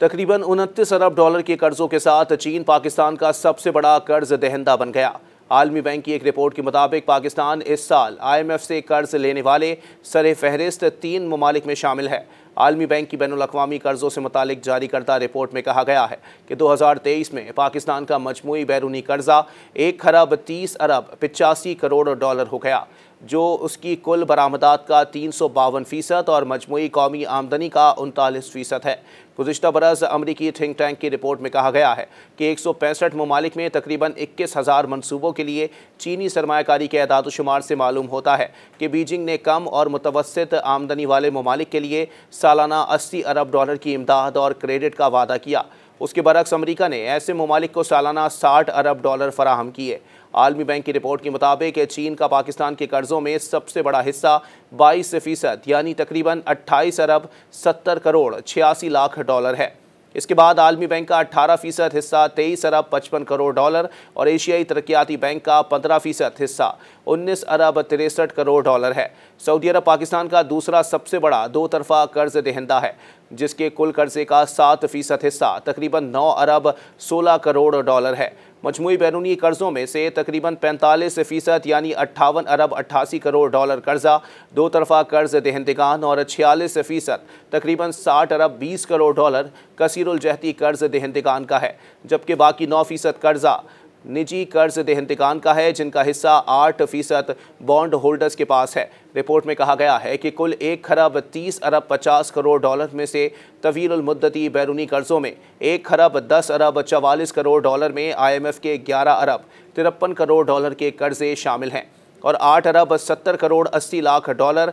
तकरीबन 29 अरब डॉलर के कर्जों के साथ चीन पाकिस्तान का सबसे बड़ा कर्ज दहिंदा बन गया। आलमी बैंक की एक रिपोर्ट के मुताबिक पाकिस्तान इस साल IMF से कर्ज लेने वाले सरे फहरिस्त 3 ममालिक में शामिल है। आलमी बैंक की बैनुल-अक़वामी कर्ज़ों से मुतालिक जारी करदा रिपोर्ट में कहा गया है कि 2023 में पाकिस्तान का मजमूई बैरूनी कर्जा 1 खरब 30 अरब 85 करोड़ डॉलर हो गया, जो उसकी कुल बरामदात का 352% और मजमूई कौमी आमदनी का 39% है। गुज़िश्ता बरस अमरीकी थिंक टैंक की रिपोर्ट में कहा गया है कि 165 ममालिक में तकरीबन 21,000 मनसूबों के लिए चीनी सरमायाकारी के एदाद-ओ-शुमार से मालूम होता है कि बीजिंग ने कम और मुतवस्सित आमदनी वाले ममालिक के लिए सालाना 80 अरब डॉलर की इमदाद और क्रेडिट का वादा किया। उसके बरक्स अमरीका ने ऐसे ममालिक को सालाना 60 अरब डॉलर फराहम किए। आलमी बैंक की रिपोर्ट के मुताबिक चीन का पाकिस्तान के कर्ज़ों में सबसे बड़ा हिस्सा 22% यानी तकरीबन 28 अरब 70 करोड़ 86 लाख डॉलर है। इसके बाद आलमी बैंक का 18% हिस्सा 23 अरब 55 करोड़ डॉलर और एशियाई तरक्याती बैंक का 15% हिस्सा 19 अरब 63 करोड़ डॉलर है। सऊदी अरब पाकिस्तान का दूसरा सबसे बड़ा दो तरफा कर्ज दहिंदा है, जिसके कुल कर्जे का 7% हिस्सा तकरीबन 9 अरब 16 करोड़ डॉलर है। मजमूई बैरूनी कर्ज़ों में से तकरीबन 45% यानी 58 अरब 88 करोड़ डॉलर कर्जा दो तरफा कर्ज दहिंदगान और 46% तकरीबन 60 अरब 20 करोड़ डॉलर कसीरुल जहती कर्ज दहिंदगान का है, जबकि बाकी 9% कर्जा निजी कर्ज दहिंदगान का है, जिनका हिस्सा 8% बॉन्ड होल्डर्स के पास है। रिपोर्ट में कहा गया है कि कुल 1 खरब 30 अरब 50 करोड़ डॉलर में से तवील मुद्दती बैरूनी कर्ज़ों में 1 खरब 10 अरब 44 करोड़ डॉलर में IMF के 11 अरब 53 करोड़ डॉलर के कर्जे शामिल हैं और 8 अरब 70 करोड़ 80 लाख डॉलर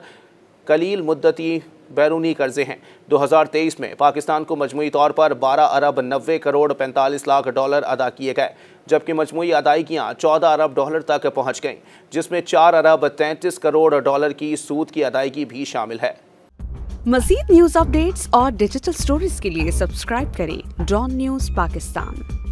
कलील मुद्दती बैरूनी कर्जे हैं। 2023 में पाकिस्तान को मजमूई तौर पर 12 अरब 90 करोड़ 45 लाख डॉलर अदा किए गए, जबकि मजमूई अदायगियाँ 14 अरब डॉलर तक पहुँच गईं, जिसमें 4 अरब 33 करोड़ डॉलर की सूद की अदायगी भी शामिल है। मज़ीद न्यूज़ अपडेट्स और डिजिटल स्टोरीज के लिए सब्सक्राइब करें डॉन न्यूज़ पाकिस्तान।